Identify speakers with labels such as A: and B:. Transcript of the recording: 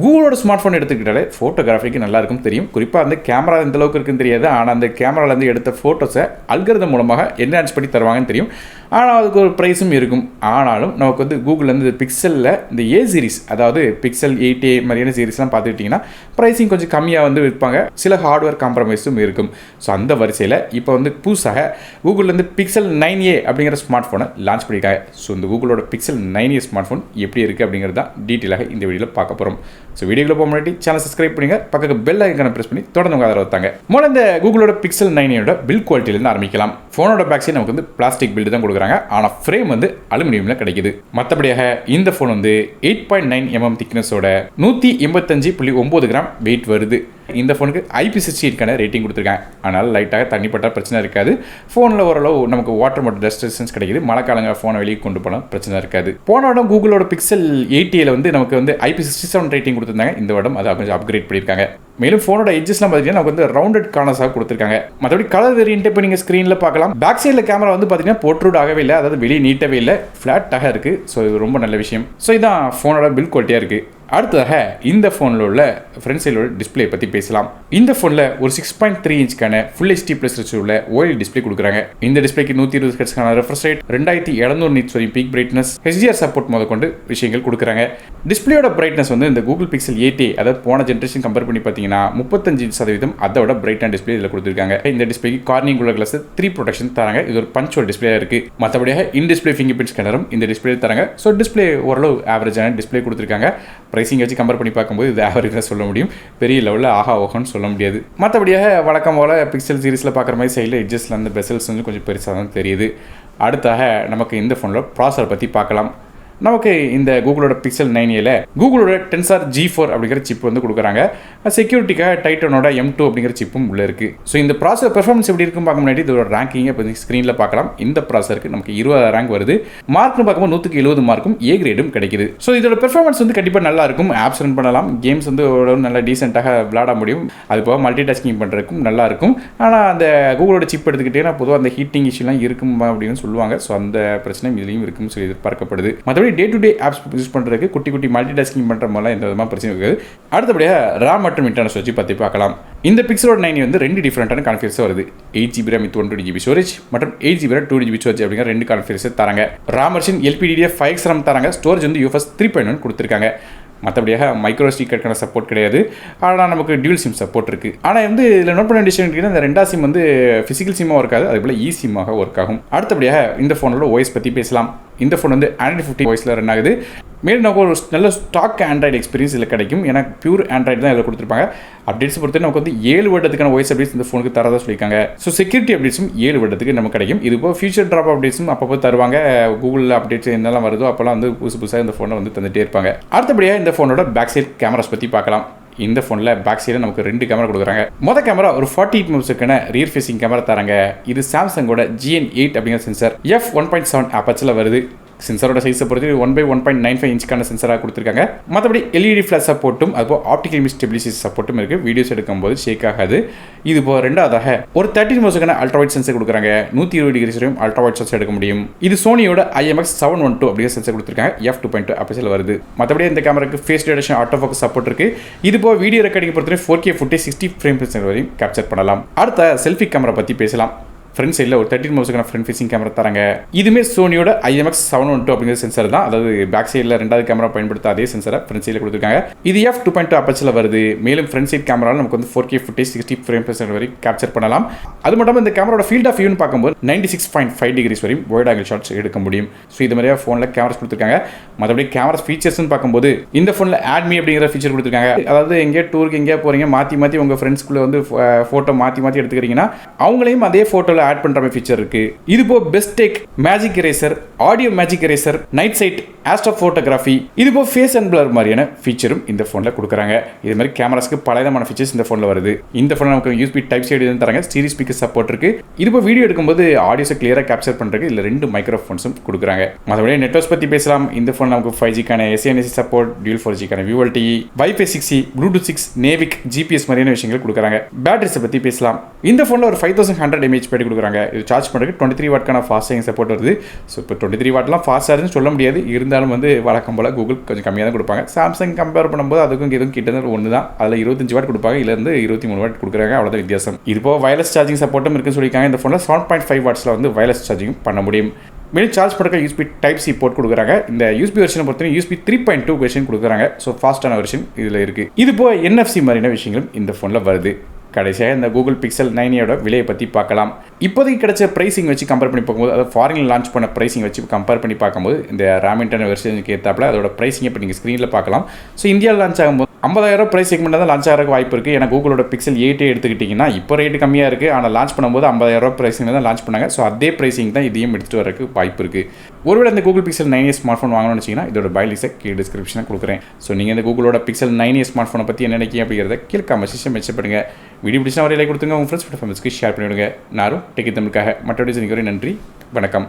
A: கூகுளோட smart phone எடுத்துக்கிட்டாலே ஃபோட்டோகிராஃபிக்கு நல்லா இருக்கும் தெரியும். குறிப்பாக அந்த கேமரா எந்த அளவுக்கு இருக்குன்னு தெரியாது. ஆனால் அந்த கேமராலேருந்து எடுத்த ஃபோட்டோஸை அல்காரிதம் மூலமாக என்ஹான்ஸ் பண்ணி தருவாங்கன்னு தெரியும். ஆனால் அதுக்கு ஒரு ப்ரைஸும் இருக்கும். ஆனாலும் நமக்கு வந்து கூகுள்லேருந்து பிக்சலில் இந்த ஏ சீரிஸ், அதாவது பிக்சல் 8A மாதிரியான சீரிஸ்லாம் பார்த்துக்கிட்டிங்கன்னா ப்ரைஸிங் கொஞ்சம் கம்மியாக வந்து விற்பாங்க. சில ஹார்ட்வேர் காம்ப்ரமைஸும் இருக்கும். ஸோ அந்த வரிசையில் இப்போ வந்து புதுசாக கூகுள்லேருந்து பிக்சல் 9A அப்படிங்கிற ஸ்மார்ட் ஃபோனை லான்ச் பண்ணியிருக்காங்க. ஸோ இந்த கூகுளோட பிக்சல் 9A ஸ்மார்ட் ஃபோன் எப்படி இருக்குது அப்படிங்கிறது தான் டீட்டெயிலாக இந்த வீடியோவில் பார்க்க போகிறோம். ஸோ வீடியோவில் போக முன்னாடி சேனல் சப்ஸ்கிரைப் பண்ணுங்க, பக்கத்துக்கு பெல் ஐக்கானை பிரஸ் பண்ணி தொடர்ந்து உங்கள் ஆதரவு தாங்க. முதல்ல இந்த கூகுளோட பிக்சல் 9A பில் குவாலிட்டியிலேருந்து ஆரம்பிக்கலாம். ஃபோனோட பேக் சைடு நமக்கு வந்து பிளாஸ்டிக் பில்டு தான் கொடுக்குறாங்க. ஆனால் ஃப்ரேம் வந்து அலுமினியமில் கிடைக்குது. மற்றபடியாக இந்த ஃபோன் வந்து 8.9 mm திக்னஸோட 185.9 கிராம் வெயிட் வருது. இந்த ஃபோனுக்கு IP68 ரேட்டிங் கொடுத்துருக்காங்க. அதனால் லைட்டாக தண்ணி பட்டால் பிரச்சனை இருக்காது. ஃபோனில் ஓரளவு நமக்கு வாட்டர் மட்டும் டஸ்ட் ரெசிஸ்டன்ஸ் கிடைக்குது. மழை காலங்க ஃபோனை வெளியே கொண்டு போனால் பிரச்சனை இருக்காது. போன வருடம் கூகுளோட பிக்சல் 8A வந்து நமக்கு வந்து IP67 ரேட்டிங் கொடுத்துருந்தாங்க. இந்த வருடம் அதை கொஞ்சம் அப்கிரேட் பண்ணியிருக்காங்க. மேலும் ஃபோனோட எட்ஜஸ்லாம் பார்த்தீங்கன்னா நமக்கு வந்து ரவுண்டட் கார்னர்ஸாக கொடுத்துருக்காங்க. மற்றபடி கலர் வேரியன்ட் இப்போ நீங்கள் ஸ்க்ரீனில் பார்க்கலாம். பேக் சைடில் கேமரா வந்து பார்த்தீங்கன்னா போர்ட்ரூட் ஆகவே இல்லை, அதாவது வெளியே நீட்டவே இல்லை, ஃப்ளாட்டாக இருக்குது. ஸோ இது ரொம்ப நல்ல விஷயம். ஸோ இதான் ஃபோனோட பில் குவாலிட்டியாக இருக்குது. அடுத்ததாக இந்த ஃபோனில் உள்ள ஃப்ரண்ட் சைடில் உள்ள டிஸ்பிளே பற்றி பேசலாம். இந்த ஃபோனில் ஒரு 6.3 இன்ச்க்கான ஃபுல் HD ப்ளஸ் உள்ள OLED டிஸ்பிளே கொடுக்குறாங்க. இந்த டிஸ்பிளேக்கு 120 ஹெர்ட்ஸ்க்கான ரெஃப்ரெஷ் ரேட், 2700 நிட்ஸ் வரை பீக் பிரைட்னஸ், HDR சப்போர்ட் முதற்கொண்டு விஷயங்கள் கொடுக்குறாங்க. டிஸ்பிளேயோட பிரைட்னஸ் வந்து இந்த கூகுள் பிக்சல் 8A, அதாவது போன ஜென்ரேஷன் கம்பேர் பண்ணி பார்த்தீங்கன்னா 35% அதோட பிரைட்டான டிஸ்பிளே இதில் கொடுத்துருக்காங்க. இந்த டிஸ்பிளேக்கு கார்னிங் உள்ள கிளாஸ் 3 ப்ரொடெக்ஷன் தராங்க. இது ஒரு பஞ்சுவல் டிஸ்பிளேயாக இருக்குது. மற்றபடியாக இன் டிஸ்பிளே ஃபிங்கர் பிரிண்ட் ஸ்கேனரும் இந்த டிஸ்பிளே தராங்க. ஸோ டிஸ்பிளே ஓரளவு ஆவரேஜான டிஸ்பிளே கொடுத்துருக்காங்க. ப்ரைஸிங் வச்சு கம்பேர் பண்ணி பார்க்கும்போது இது ஆவரேஜ் தான் சொல்ல முடியும். பெரிய லெவலில் ஆஹா ஓஹோன்னு சொல்ல முடியாது. மற்றபடியாக வழக்கம் போல் பிக்சல் சீரிஸில் பார்க்குற மாதிரி சைடில் எட்ஜஸில் அந்த பெசல்ஸ் வந்து கொஞ்சம் பெருசாக தான் தெரியுது. அடுத்தாக நமக்கு இந்த ஃபோனில் ப்ராசஸர் பற்றி பார்க்கலாம். நமக்கு இந்த கூகுளோட பிக்சல் 9A கூகுளோட டென்சார் G4 அப்படிங்கிற சிப் வந்து கொடுக்குறாங்க. செக்யூரிட்டிக்காக டைட்டனோட M2 அப்படிங்கிற சிப்பும் உள்ளே இருக்குது. ஸோ இந்த ப்ராசஸர் பெர்ஃபார்மன்ஸ் எப்படி இருக்கும் பார்க்க முன்னாடி இதோட ரேங்கிங்கை இப்போ ஸ்க்ரீனில் பார்க்கலாம். இந்த ப்ராசஸருக்கு நமக்கு 20 ரேங்க் வருது. மார்க்னு பார்க்கும்போது 170 மார்க்கும் A கிரேடும் கிடைக்குது. ஸோ இதோட பெர்ஃபார்மன்ஸ் வந்து கண்டிப்பாக நல்லா இருக்கும். ஆப்ஸ் ரன் பண்ணலாம், கேம்ஸ் வந்து நல்லா டீசெண்டாக விளையாட முடியும். அது போக மல்டி டாஸ்கிங் பண்ணுறதுக்கும் நல்லா இருக்கும். ஆனால் அந்த கூகுளோட சிப் எடுத்துக்கிட்டேன்னா பொதுவாக அந்த ஹீட்டிங் இஷ்யூலாம் இருக்கும் அப்படின்னு சொல்லுவாங்க. ஸோ அந்த பிரச்சனை இதுலேயும் இருக்குன்னு சொல்லி எதிர்பார்க்கப்படுது. மற்றபடி day to day apps use பண்ணுறதுக்கு குட்டி குட்டி மல்டி டாஸ்கிங் பண்ணுற மாதிரிலாம் எந்த விதமாக பிரச்சனை இருக்காது. அடுத்தபடியாக RAM மற்றும் இன்டர்னல் ஸ்டோரேஜ் பற்றி பார்க்கலாம். இந்த பிக்சலோட 9 வந்து 2 டிஃப்ரெண்டான கான்ஃபிகரேஷன் வருது. 8GB RAM with 128GB storage மற்றும் 8GB RAM 2GB ஸ்டோரேஜ் அப்படிங்கிற 2 கான்ஃபிகரேஷன் தராங்க. RAM version LPDDR 5X RAM தராங்க. ஸ்டோரேஜ் வந்து UFS 3.1 கொடுத்துருக்காங்க. மற்றபடியாக மைக்ரோ SD கார்டுக்கான சப்போர்ட் கிடையாது. ஆனால் நமக்கு டியூல் சிம் சப்போர்ட் இருக்குது. ஆனால் வந்து இதில் நோட் பண்ண விஷயம் கேட்டிங்கன்னா இந்த 2 சிம் வந்து ஃபிசிக்கல் சிம்மாக ஒர்க் ஆகுது, அதேபோல் சிம்மாக ஒர்க் ஆகும். அடுத்தபடியாக இந்த ஃபோனோட OS பற்றி பேசலாம். இந்த ஃபோன் வந்து Android 15 OSல ரன் ஆகுது. மேலும் நமக்கு ஒரு நல்ல ஸ்டாக் ஆண்ட்ராய்டு எக்ஸ்பீரியன்ஸ் இதில் கிடைக்கும். ஏன்னா பியூர் ஆண்ட்ராய்டு தான் இதில் கொடுத்துருப்பாங்க. அப்டேட்ஸ் பொறுத்து நமக்கு வந்து 7 வருடத்துக்கான OS அப்டேட்ஸ் இந்த ஃபோனுக்கு தரதா சொல்லியிருக்காங்க. ஸோ செக்யூரிட்டி அப்டேட்ஸும் 7 வருடத்துக்கு நமக்கு கிடைக்கும். இது இப்போ ஃபியூச்சர் ட்ராப் அப்டேட்ஸும் அப்பப்போ தருவாங்க. கூகுளில் அப்டேட்ஸ் என்னெல்லாம் வருதோ அப்போல்லாம் வந்து புதுசாக இந்த ஃபோனை வந்து தந்துகிட்டே இருப்பாங்க. அடுத்தபடியாக இந்த ஃபோனோட பேக் சைட் கேமராஸ் பற்றி பார்க்கலாம். இந்த ஃபோனில் பேக் சைடில் நமக்கு 2 கேமரா கொடுக்குறாங்க. மொதல் கேமரா ஒரு 48 மெகாபிக்சலுக்கான ரியர் ஃபேசிங் கேமரா தராங்க. இது சாம்சங்கோட GN8 அப்படிங்கிற சென்சார் f1.7 அப்பச்சில் வருது. சென்சாரோட சைஸை பொறுத்து 1/1.95 இன்ச்சுக்கான சென்சராக கொடுத்துருக்காங்க. மற்றபடி LED ஃப்ளாஷ் சப்போர்ட்டும் அதுபோல் ஆப்டிகல் இமேஜ் ஸ்டெபிலைசேஷன் சப்போர்ட்டும் இருக்குது. வீடியோஸ் எடுக்கும்போது ஷேக் ஆகாது. இது போல் ரெண்டாவதாக ஒரு 13 மெகாபிக்சலுக்கான அல்ட்ராவைட் சென்சர் கொடுக்குறாங்க. 120 டிகிரி வரையும் அல்ட்ராவைட் சென்சர் எடுக்க முடியும். இது சோனியோட IMX712 அப்படிங்கிற சென்சர் கொடுத்துருக்காங்க. f2.2 அப்பச்சில் வருது. மற்றபடி இந்த கேமராக்கு face detection auto focus support இருக்குது. இது போல் வீடியோ ரெக்கார்டிங் பொறுத்தவரை 4K ஃபுட்டேஜ் 60 ஃப்ரேம் வரையும் கேப்சர் பண்ணலாம். அடுத்த செல்ஃபி கேமரா பற்றி பேசலாம். ஃப்ரண்ட் சைடில் ஒரு 13 மெகாபிக்சலுக்கான ஃப்ரண்ட் ஃபேசிங் கேமரா தராங்க. இதுமே சோனியோட IMX712 அப்படிங்கிற சென்சர் தான். அதாவது பேக் சைடில் 2வது கேமரா பயன்படுத்த அதே சென்சரை ஃப்ரண்ட் சைடில் கொடுத்துருக்காங்க. இது f2.2 அப்பச்சில் வருது. மேலும் ஃப்ரண்ட் சைட் கேமராவில் நமக்கு வந்து 4K ஃபுட்டேஜ் 60 ஃப்ரேம் வரை கேப்சர் பண்ணலாம். அது மட்டும் இந்த கேமராவோட ஃபீல்ட் ஆஃப் வியூன்னு பார்க்கும்போது 96.5 டிகிரிஸ் வரையும் வைட் ஆங்கிள் ஷாட்ஸ் எடுக்க முடியும். ஸோ இது மாதிரியாக ஃபோனில் கேமராஸ் கொடுத்துருக்காங்க. மற்றபடி கேமரா ஃபீச்சர்ஸ்னு பார்க்கும்போது இந்த ஃபோனில் ஆட் மீ அப்படிங்கிற ஃபீச்சர் கொடுத்துருக்காங்க. அதாவது எங்கேயா டூருக்கு எங்கேயா போகிறீங்க, மாற்றி உங்கள் ஃப்ரெண்ட்ஸ்குள்ளே வந்து ஃபோட்டோ மாற்றி எடுத்துக்கிறீங்கன்னா அவங்களையும் அதே ஃபோட்டோவில் ஆட் பண்ணுற மாதிரி ஃபீச்சர் இருக்கு. இது போ best take, magic eraser, audio magic eraser, night sight, astrophotography, இது போ ஃபேஸ் அண்ட் பிளர் மாதிரியான ஃபீச்சரும் இந்த ஃபோனில் கொடுக்குறாங்க. இது மாதிரி கேமராஸ்க்கு பலவிதமான ஃபீச்சர்ஸ் இந்த ஃபோனில் வருது. இந்த ஃபோனில் நமக்கு USB டைப் சி தராங்க. சீரிஸ் ஸ்பீக்கர் சப்போர்ட் இருக்கு. இது போ வீடியோ எடுக்கும்போது ஆடியோஸை கிளியராக கேப்சர் பண்ணுறதுக்கு இதில் 2 மைக்ரோஃபோன்ஸும் கொடுக்குறாங்க. மற்றபடி நெட்வொர்க்ஸ் பற்றி பேசலாம். இந்த ஃபோன் நமக்கு 5Gக்கான SANC சப்போர்ட், டியூல் 4Gக்கான VoLTE, Wi-Fi 6E, Bluetooth 6, NavIC, GPS மாதிரியான விஷயங்கள் கொடுக்குறாங்க. பேட்டரிஸை பற்றி பேசலாம். இந்த ஃபோனில் ஒரு 5100 mAh பேட்டரி கொடுக்குறாங்க. இது சார்ஜ் பண்ணுறதுக்கு 23 வாட்க்கான ஃபாஸ்ட் சார்ஜிங் சப்போர்ட் வருது. ஸோ இப்போ 23 வாட்லாம் ஃபாஸ்ட் சார்ஜ்னு சொல்ல முடியாது, இருந்தாலும் வந்து வழக்கம் போல் கூகுள் கொஞ்சம் கம்மியாக தான் கொடுப்பாங்க. சாம்சங் கம்பேர் பண்ணும்போது அதுக்கும் இதுவும் கிட்டத்தட்ட ஒன்று தான். அதில் 25 வாட் கொடுப்பாங்க, இதுலேருந்து 23 வாட் கொடுக்குறாங்க, அவ்வளோதான் வித்தியாசம். இது போக வயர்லெஸ் சார்ஜிங் சப்போர்ட்டும் இருக்குன்னு சொல்லியிருக்காங்க. இந்த ஃபோனில் 7.5 வாட்ஸில் வந்து வயர்லெஸ் சார்ஜிங் பண்ண முடியும். மேலும் சார்ஜ் பண்ணுற யூஎஸ்பி டைப் சி போர்ட் கொடுக்குறாங்க. இந்த யூஎஸ்பி வெர்ஷனை பொறுத்தவரை யூஎஸ்பி 3.2 வெர்ஷன் கொடுக்குறாங்க. ஸோ ஃபாஸ்ட்டான வெர்ஷன் இதில் இருக்குது. இது போக NFC மாதிரியான விஷயங்களும் இந்த ஃபோனில் வருது. கடைசியாக இந்த கூகுள் பிக்சல் 9ஏட விலையை பற்றி பார்க்கலாம். இப்போதைக்கு கிடைச்ச ப்ரைஸிங் வச்சு கம்பேர் பண்ணி பார்க்கும்போது, அதாவது ஃபாரினில் லான்ச் பண்ண ப்ரைஸிங் வச்சு கம்பேர் பண்ணி பார்க்கும்போது இந்த ராமிங்டன் வெர்ஷனுக்கு ஏற்றாப்புல அதோட ப்ரைஸிங் இப்போ நீங்கள் ஸ்க்ரீனில் பார்க்கலாம். ஸோ இந்தியாவில் லான்ச் ஆகும்போது 50,000 ப்ரைஸ் செக்மெண்ட் தான் லான்ச் ஆகிறதுக்கு வாய்ப்பு இருக்குது. ஏன்னா கூகுளோட பிக்சல் 8 எடுத்துக்கிட்டிங்கன்னா இப்போ ரேட்டு கம்மியாக இருக்குது, ஆனால் லான்ச் பண்ணும்போது 50,000 ப்ரைஸிங் தான் லான்ச் பண்ணாங்க. ஸோ அதே ப்ரைஸிங் தான் இதையும் எடுத்துகிட்டு வரதுக்கு வாய்ப்பு இருக்குது. ஒருவேளை இந்த Google pixel 9a smart phone வாங்கணும்னு வச்சிங்கன்னா இதோட பை லிஸ்ட்டை கீழே டிஸ்கிரிப்ஷனில் கொடுக்குறேன். ஸோ நீங்கள் இந்த கூகுளோட பிக்சல் 9a ஸ்மார்ட் ஃபோனை பற்றி என்ன நினைக்கிங்க அப்படிங்கிறத கீழே கமெண்ட் செக்ஷன் மென்ஷன் பண்ணுங்கள். வீடியோ பிடிச்சா ஒரு லைக் கொடுத்துங்க, உங்கள் ஃப்ரெண்ட்ஸ் ஃபேமிலிஸ்க்கு ஷேர் பண்ணிவிடுங்க. நானும் டெக்கி தமிழுக்காக மற்றபடி நன்றி, வணக்கம்.